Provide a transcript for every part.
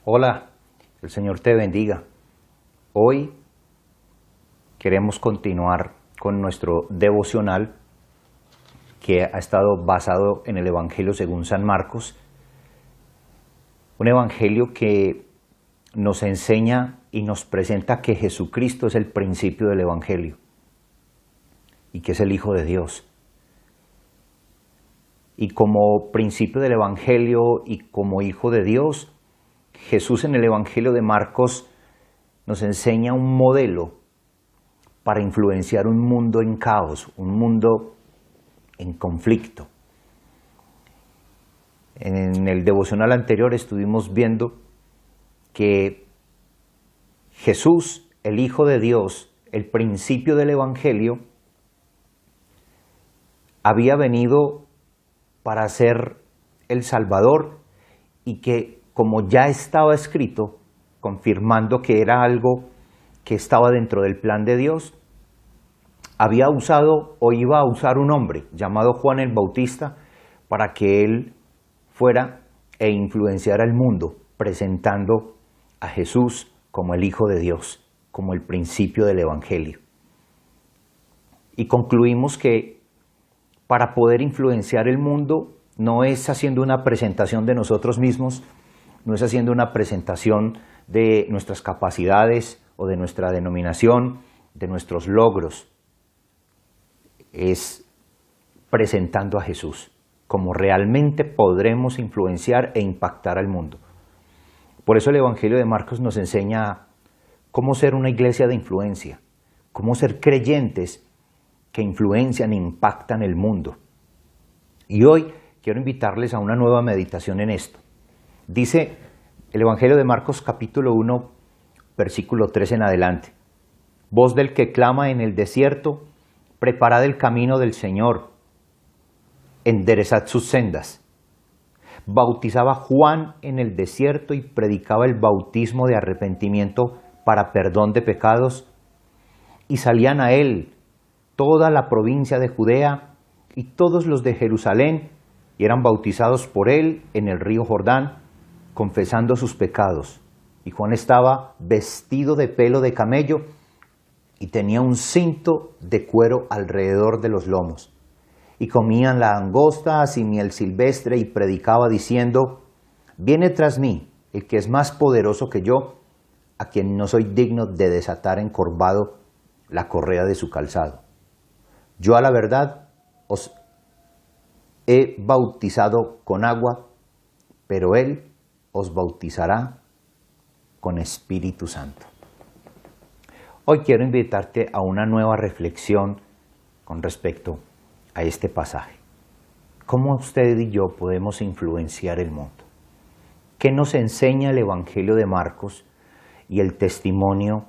Hola, el Señor te bendiga. Hoy queremos continuar con nuestro devocional que ha estado basado en el Evangelio según San Marcos. Un evangelio que nos enseña y nos presenta que Jesucristo es el principio del evangelio y que es el Hijo de Dios. Y como principio del evangelio y como Hijo de Dios, Jesús en el Evangelio de Marcos nos enseña un modelo para influenciar un mundo en caos, un mundo en conflicto. En el devocional anterior estuvimos viendo que Jesús, el Hijo de Dios, el principio del Evangelio, había venido para ser el Salvador y que, como ya estaba escrito, confirmando que era algo que estaba dentro del plan de Dios, había usado o iba a usar un hombre llamado Juan el Bautista para que él fuera e influenciara al mundo, presentando a Jesús como el Hijo de Dios, como el principio del Evangelio. Y concluimos que para poder influenciar el mundo no es haciendo una presentación de nosotros mismos, no es haciendo una presentación de nuestras capacidades o de nuestra denominación, de nuestros logros. Es presentando a Jesús como realmente podremos influenciar e impactar al mundo. Por eso el Evangelio de Marcos nos enseña cómo ser una iglesia de influencia, cómo ser creyentes que influencian e impactan el mundo. Y hoy quiero invitarles a una nueva meditación en esto. Dice el Evangelio de Marcos capítulo 1, versículo 3 en adelante. Voz del que clama en el desierto, preparad el camino del Señor, enderezad sus sendas. Bautizaba Juan en el desierto y predicaba el bautismo de arrepentimiento para perdón de pecados, y salían a él toda la provincia de Judea y todos los de Jerusalén, y eran bautizados por él en el río Jordán, confesando sus pecados. Y Juan estaba vestido de pelo de camello y tenía un cinto de cuero alrededor de los lomos. Y comían langostas y miel silvestre, y predicaba diciendo: viene tras mí el que es más poderoso que yo, a quien no soy digno de desatar encorvado la correa de su calzado. Yo a la verdad os he bautizado con agua, pero él os bautizará con Espíritu Santo. Hoy quiero invitarte a una nueva reflexión con respecto a este pasaje. ¿Cómo usted y yo podemos influenciar el mundo? ¿Qué nos enseña el Evangelio de Marcos y el testimonio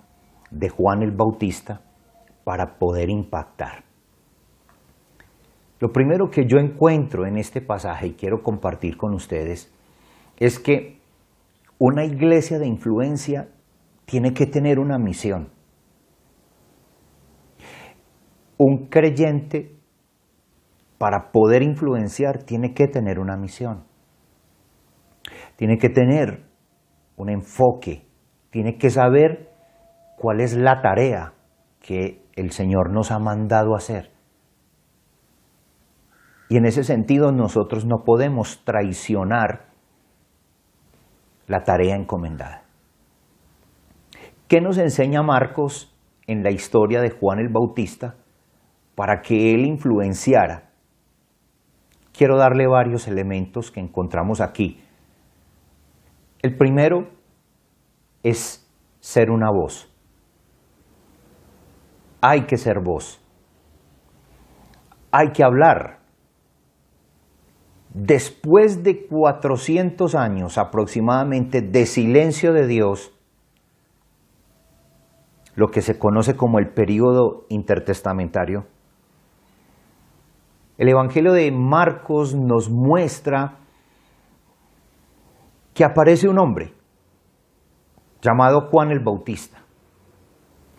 de Juan el Bautista para poder impactar? Lo primero que yo encuentro en este pasaje y quiero compartir con ustedes es que una iglesia de influencia tiene que tener una misión. Un creyente, para poder influenciar, tiene que tener una misión. Tiene que tener un enfoque. Tiene que saber cuál es la tarea que el Señor nos ha mandado hacer. Y en ese sentido nosotros no podemos traicionar la tarea encomendada. ¿Qué nos enseña Marcos en la historia de Juan el Bautista para que él influenciara? Quiero darle varios elementos que encontramos aquí. El primero es ser una voz. Hay que ser voz. Hay que hablar. Después de 400 años aproximadamente de silencio de Dios, lo que se conoce como el período intertestamentario, el Evangelio de Marcos nos muestra que aparece un hombre llamado Juan el Bautista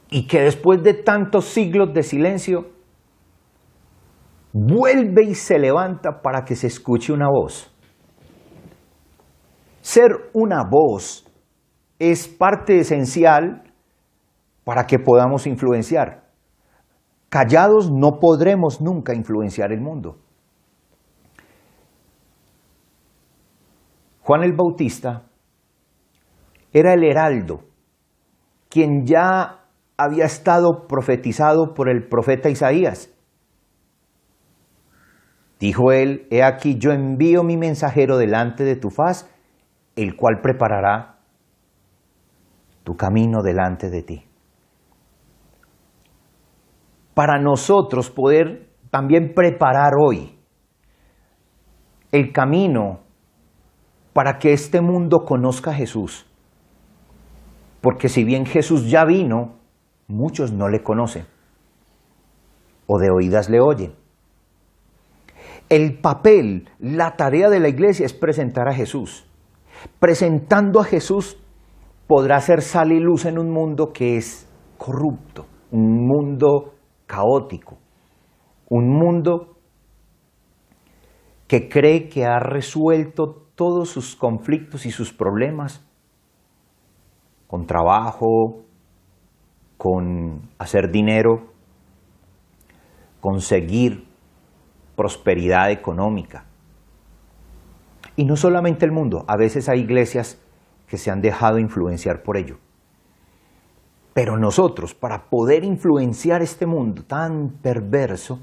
y que después de tantos siglos de silencio vuelve y se levanta para que se escuche una voz. Ser una voz es parte esencial para que podamos influenciar. Callados no podremos nunca influenciar el mundo. Juan el Bautista era el heraldo, quien ya había estado profetizado por el profeta Isaías. Dijo él: he aquí yo envío mi mensajero delante de tu faz, el cual preparará tu camino delante de ti. Para nosotros poder también preparar hoy el camino para que este mundo conozca a Jesús. Porque si bien Jesús ya vino, muchos no le conocen o de oídas le oyen. El papel, la tarea de la iglesia es presentar a Jesús. Presentando a Jesús podrá ser sal y luz en un mundo que es corrupto, un mundo caótico, un mundo que cree que ha resuelto todos sus conflictos y sus problemas con trabajo, con hacer dinero, conseguir prosperidad económica. Y no solamente el mundo, a veces hay iglesias que se han dejado influenciar por ello. Pero nosotros, para poder influenciar este mundo tan perverso,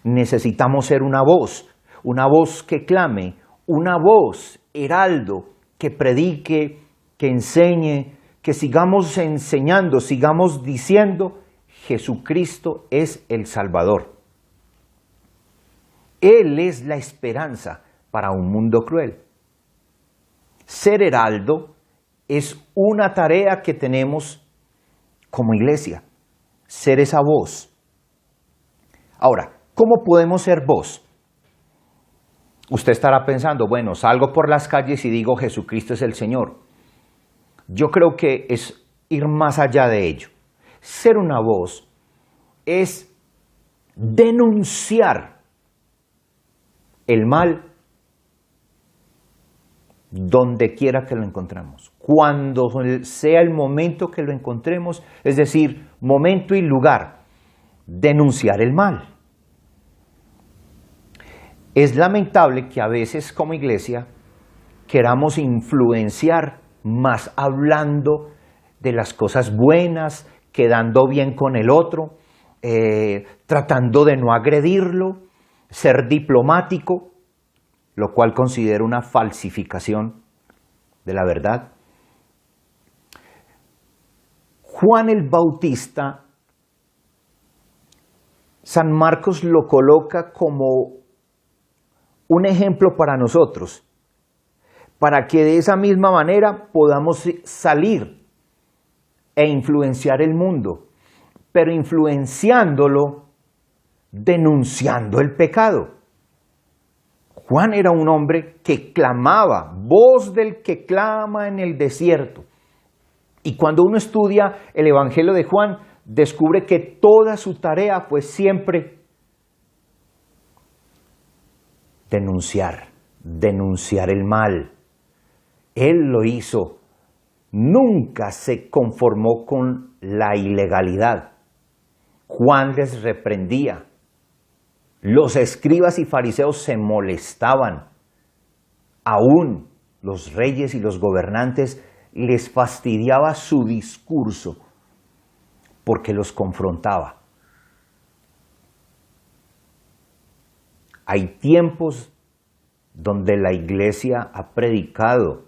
necesitamos ser una voz que clame, una voz heraldo, que predique, que enseñe, que sigamos enseñando, sigamos diciendo: Jesucristo es el Salvador. Él es la esperanza para un mundo cruel. Ser heraldo es una tarea que tenemos como iglesia, ser esa voz. Ahora, ¿cómo podemos ser voz? Usted estará pensando: bueno, salgo por las calles y digo Jesucristo es el Señor. Yo creo que es ir más allá de ello. Ser una voz es denunciar el mal donde quiera que lo encontremos, cuando sea el momento que lo encontremos, es decir, momento y lugar, denunciar el mal. Es lamentable que a veces como iglesia queramos influenciar más hablando de las cosas buenas, quedando bien con el otro, tratando de no agredirlo, ser diplomático, lo cual considero una falsificación de la verdad. Juan el Bautista, San Marcos lo coloca como un ejemplo para nosotros, para que de esa misma manera podamos salir e influenciar el mundo, pero influenciándolo, denunciando el pecado. Juan era un hombre que clamaba, voz del que clama en el desierto. Y cuando uno estudia el Evangelio de Juan, descubre que toda su tarea fue siempre denunciar el mal. Él lo hizo. Nunca se conformó con la ilegalidad. Juan les reprendía. Los escribas y fariseos se molestaban. Aún los reyes y los gobernantes les fastidiaba su discurso porque los confrontaba. Hay tiempos donde la iglesia ha predicado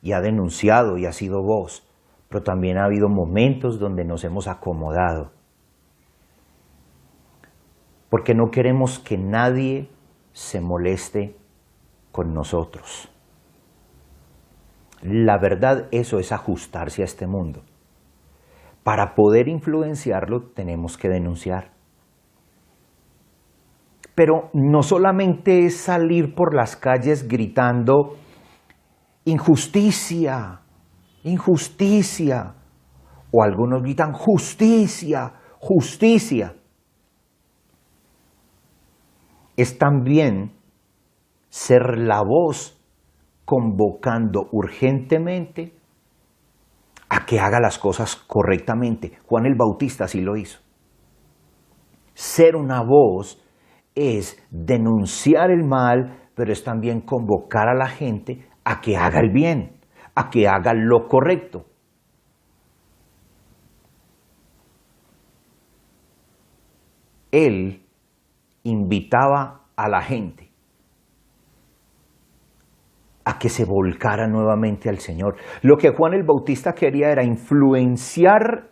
y ha denunciado y ha sido voz, pero también ha habido momentos donde nos hemos acomodado. Porque no queremos que nadie se moleste con nosotros. La verdad, eso es ajustarse a este mundo. Para poder influenciarlo, tenemos que denunciar. Pero no solamente es salir por las calles gritando injusticia, injusticia, o algunos gritan justicia, justicia. Es también ser la voz convocando urgentemente a que haga las cosas correctamente. Juan el Bautista así lo hizo. Ser una voz es denunciar el mal, pero es también convocar a la gente a que haga el bien, a que haga lo correcto. Él invitaba a la gente a que se volcara nuevamente al Señor. Lo que Juan el Bautista quería era influenciar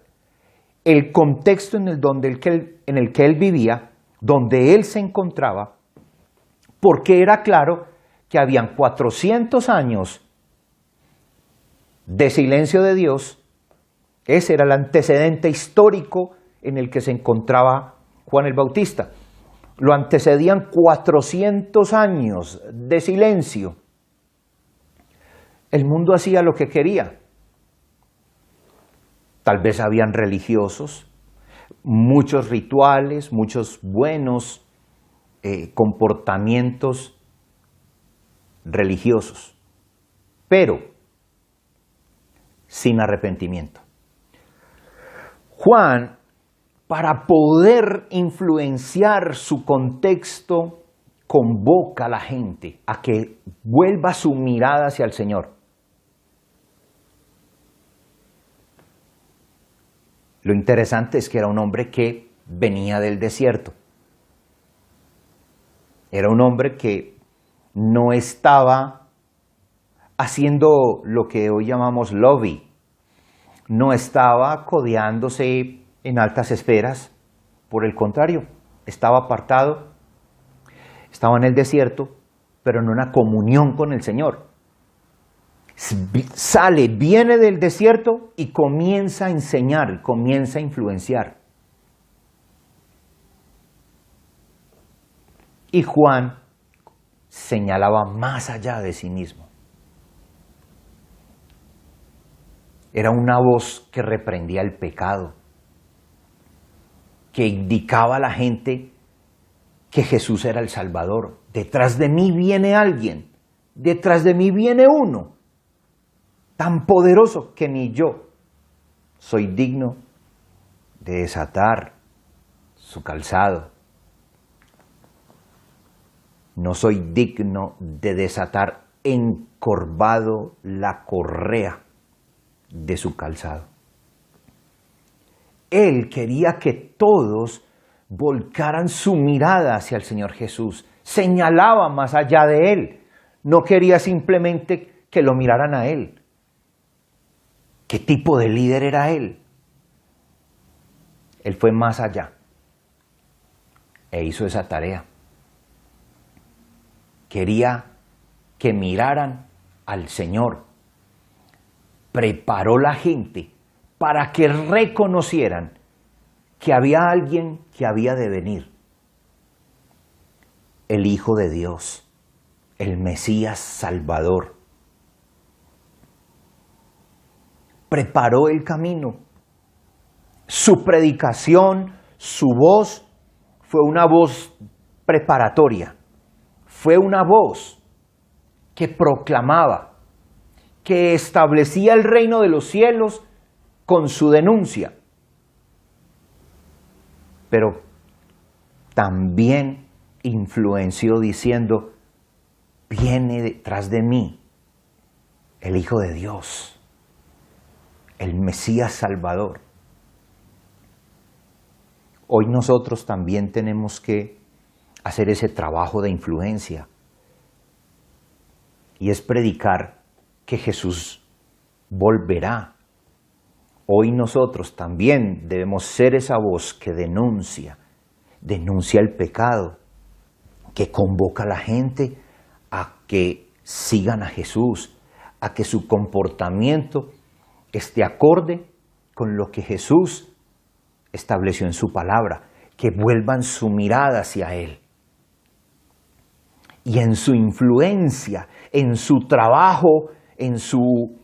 el contexto en el que él vivía, donde él se encontraba, porque era claro que habían 400 años de silencio de Dios. Ese era el antecedente histórico en el que se encontraba Juan el Bautista. Lo antecedían 400 años de silencio. El mundo hacía lo que quería. Tal vez habían religiosos, muchos rituales, muchos buenos comportamientos religiosos, pero sin arrepentimiento. Juan, para poder influenciar su contexto, convoca a la gente a que vuelva su mirada hacia el Señor. Lo interesante es que era un hombre que venía del desierto. Era un hombre que no estaba haciendo lo que hoy llamamos lobby. No estaba codeándose en altas esferas. Por el contrario, estaba apartado. Estaba en el desierto, pero en una comunión con el Señor. Sale, viene del desierto y comienza a enseñar, comienza a influenciar. Y Juan señalaba más allá de sí mismo. Era una voz que reprendía el pecado, que indicaba a la gente que Jesús era el Salvador. Detrás de mí viene alguien, detrás de mí viene uno, tan poderoso que ni yo soy digno de desatar su calzado. No soy digno de desatar encorvado la correa de su calzado. Él quería que todos volcaran su mirada hacia el Señor Jesús. Señalaba más allá de Él. No quería simplemente que lo miraran a Él. ¿Qué tipo de líder era Él? Él fue más allá e hizo esa tarea. Quería que miraran al Señor. Preparó la gente para que reconocieran que había alguien que había de venir. El Hijo de Dios, el Mesías Salvador. Preparó el camino. Su predicación, su voz, fue una voz preparatoria. Fue una voz que proclamaba, que establecía el reino de los cielos con su denuncia. Pero también influenció diciendo, viene detrás de mí el Hijo de Dios, el Mesías Salvador. Hoy nosotros también tenemos que hacer ese trabajo de influencia, y es predicar que Jesús volverá. Hoy nosotros también debemos ser esa voz que denuncia el pecado, que convoca a la gente a que sigan a Jesús, a que su comportamiento esté acorde con lo que Jesús estableció en su palabra, que vuelvan su mirada hacia Él. Y en su influencia, en su trabajo, en su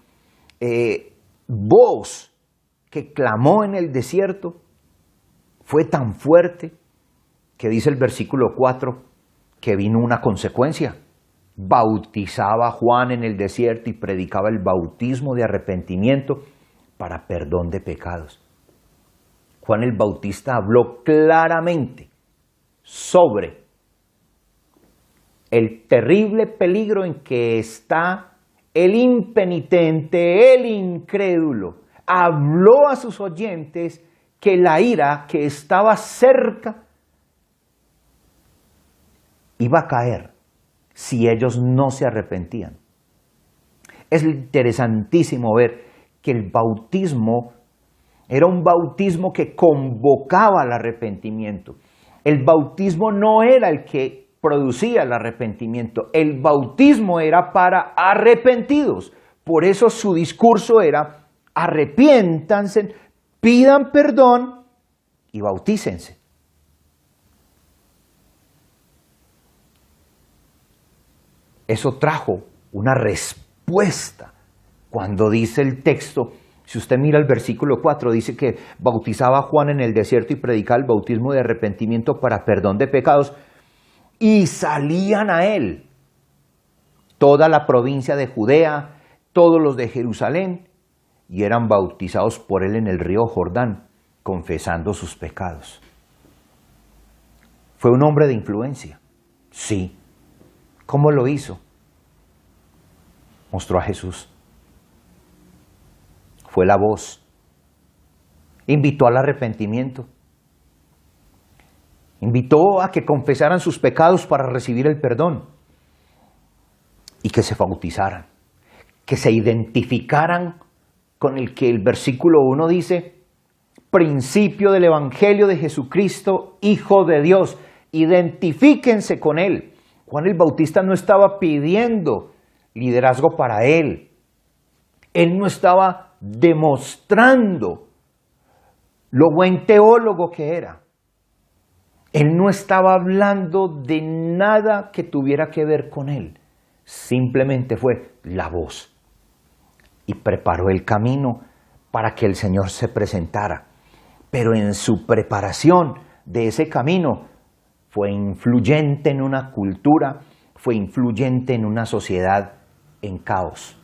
voz que clamó en el desierto, fue tan fuerte que dice el versículo 4 que vino una consecuencia. Bautizaba a Juan en el desierto y predicaba el bautismo de arrepentimiento para perdón de pecados. Juan el Bautista habló claramente sobre el terrible peligro en que está el impenitente, el incrédulo. Habló a sus oyentes que la ira que estaba cerca iba a caer si ellos no se arrepentían. Es interesantísimo ver que el bautismo era un bautismo que convocaba al arrepentimiento. El bautismo no era el que producía el arrepentimiento. El bautismo era para arrepentidos. Por eso su discurso era: arrepiéntanse, pidan perdón y bautícense. Eso trajo una respuesta. Cuando dice el texto, si usted mira el versículo 4, dice que bautizaba a Juan en el desierto y predicaba el bautismo de arrepentimiento para perdón de pecados, y salían a él toda la provincia de Judea, todos los de Jerusalén, y eran bautizados por él en el río Jordán, confesando sus pecados. ¿Fue un hombre de influencia? Sí. ¿Cómo lo hizo? Mostró a Jesús. Fue la voz. Invitó al arrepentimiento. Invitó a que confesaran sus pecados para recibir el perdón. Y que se bautizaran. Que se identificaran con el que el versículo 1 dice: principio del Evangelio de Jesucristo, Hijo de Dios. Identifíquense con él. Juan el Bautista no estaba pidiendo liderazgo para él. Él no estaba demostrando lo buen teólogo que era. Él no estaba hablando de nada que tuviera que ver con él. Simplemente fue la voz. Y preparó el camino para que el Señor se presentara. Pero en su preparación de ese camino fue influyente en una cultura, fue influyente en una sociedad en caos.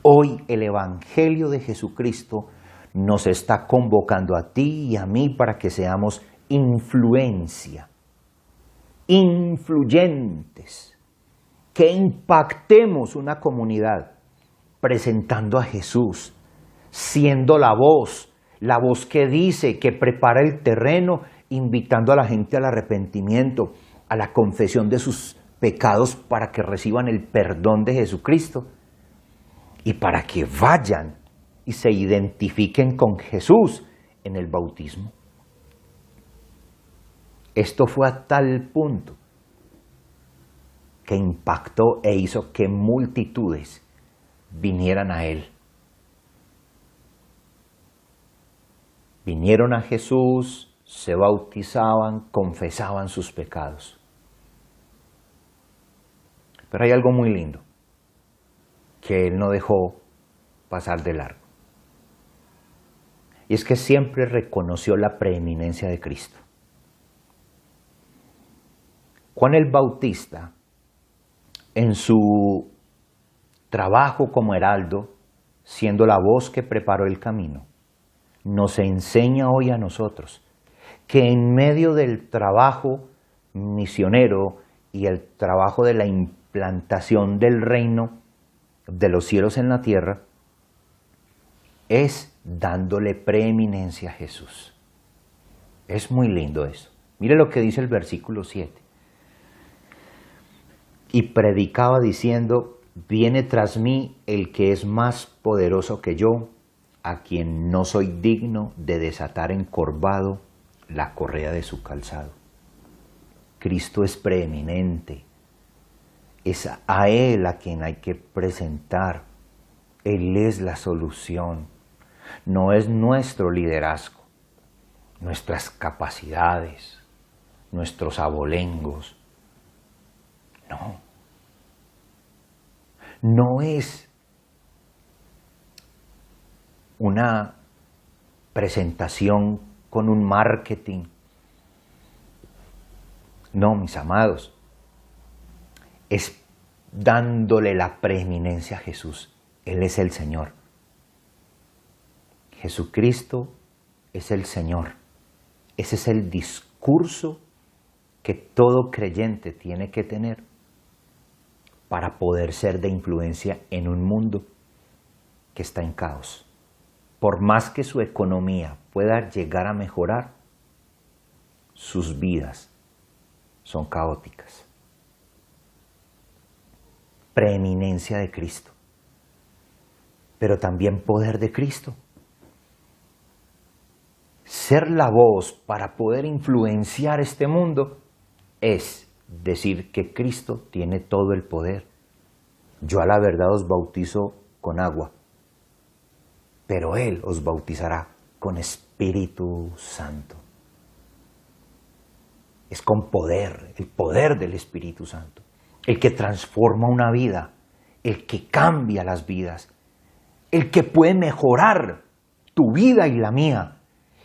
Hoy el Evangelio de Jesucristo nos está convocando a ti y a mí para que seamos influencia, influyentes, que impactemos una comunidad presentando a Jesús, siendo la voz que dice, que prepara el terreno, invitando a la gente al arrepentimiento, a la confesión de sus pecados para que reciban el perdón de Jesucristo y para que vayan y se identifiquen con Jesús en el bautismo. Esto fue a tal punto que impactó e hizo que multitudes vinieran a él. Vinieron a Jesús, se bautizaban, confesaban sus pecados. Pero hay algo muy lindo que él no dejó pasar de largo. Y es que siempre reconoció la preeminencia de Cristo. Juan el Bautista, en su trabajo como heraldo, siendo la voz que preparó el camino, nos enseña hoy a nosotros que en medio del trabajo misionero y el trabajo de la implantación del reino de los cielos en la tierra, es dándole preeminencia a Jesús. Es muy lindo eso. Mire lo que dice el versículo 7. Y predicaba diciendo: viene tras mí el que es más poderoso que yo, a quien no soy digno de desatar encorvado la correa de su calzado. Cristo es preeminente. Es a Él a quien hay que presentar. Él es la solución. No es nuestro liderazgo, nuestras capacidades, nuestros abolengos. No. No es una presentación con un marketing. No, mis amados. Es dándole la preeminencia a Jesús. Él es el Señor. Jesucristo es el Señor. Ese es el discurso que todo creyente tiene que tener para poder ser de influencia en un mundo que está en caos. Por más que su economía pueda llegar a mejorar, sus vidas son caóticas. Preeminencia de Cristo, pero también poder de Cristo. Ser la voz para poder influenciar este mundo es decir que Cristo tiene todo el poder. Yo a la verdad os bautizo con agua, pero Él os bautizará con Espíritu Santo. Es con poder, el poder del Espíritu Santo, el que transforma una vida, el que cambia las vidas, el que puede mejorar tu vida y la mía.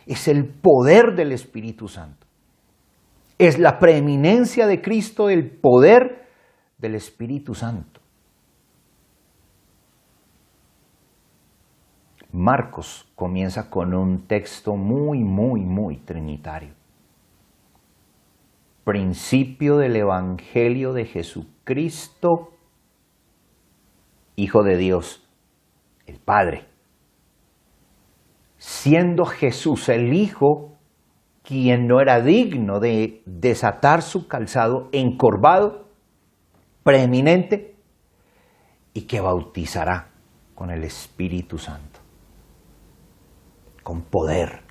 Es el poder del Espíritu Santo. Es la preeminencia de Cristo, el poder del Espíritu Santo. Marcos comienza con un texto muy trinitario. Principio del Evangelio de Jesucristo, Hijo de Dios, el Padre. Siendo Jesús el Hijo, quien no era digno de desatar su calzado encorvado, preeminente, y que bautizará con el Espíritu Santo, con poder.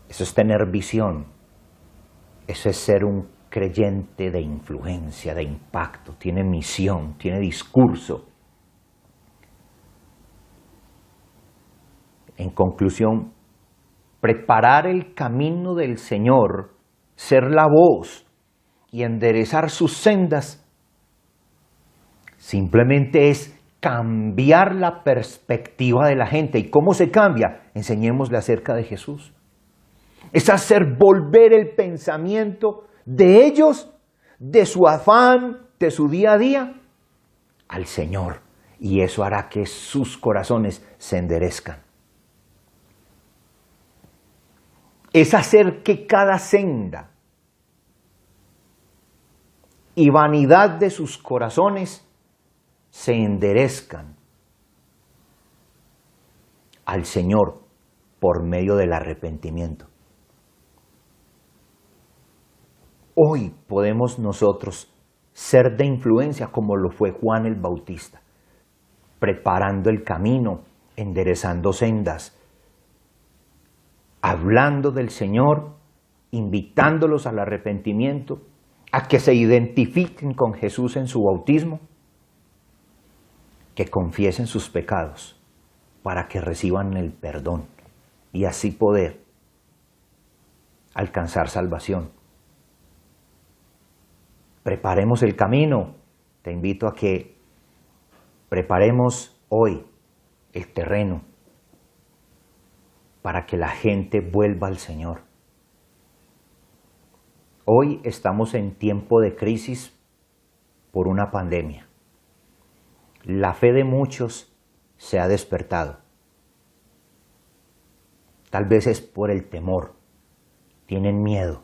Eso es tener visión, eso es ser un creyente de influencia, de impacto, tiene misión, tiene discurso. En conclusión, preparar el camino del Señor, ser la voz y enderezar sus sendas, simplemente es cambiar la perspectiva de la gente. ¿Y cómo se cambia? Enseñémosle acerca de Jesús. Es hacer volver el pensamiento de ellos, de su afán, de su día a día, al Señor. Y eso hará que sus corazones se enderezcan. Es hacer que cada senda y vanidad de sus corazones se enderezcan al Señor por medio del arrepentimiento. Hoy podemos nosotros ser de influencia como lo fue Juan el Bautista, preparando el camino, enderezando sendas, hablando del Señor, invitándolos al arrepentimiento, a que se identifiquen con Jesús en su bautismo, que confiesen sus pecados para que reciban el perdón y así poder alcanzar salvación. Preparemos el camino. Te invito a que preparemos hoy el terreno para que la gente vuelva al Señor. Hoy estamos en tiempo de crisis por una pandemia. La fe de muchos se ha despertado. Tal vez es por el temor. Tienen miedo.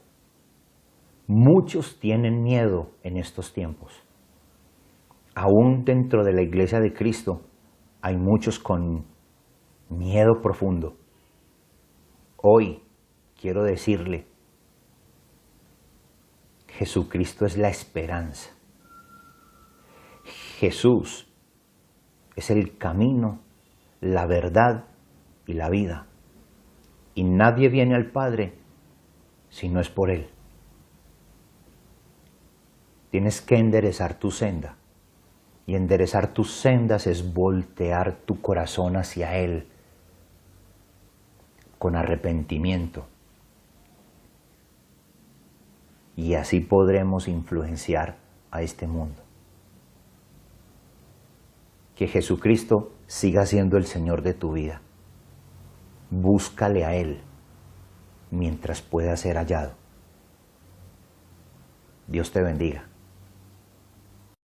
Muchos tienen miedo en estos tiempos. Aún dentro de la Iglesia de Cristo hay muchos con miedo profundo. Hoy quiero decirle, Jesucristo es la esperanza. Jesús es el camino, la verdad y la vida. Y nadie viene al Padre si no es por Él. Tienes que enderezar tu senda. Y enderezar tus sendas es voltear tu corazón hacia Él con arrepentimiento. Y así podremos influenciar a este mundo. Que Jesucristo siga siendo el Señor de tu vida. Búscale a Él mientras pueda ser hallado. Dios te bendiga.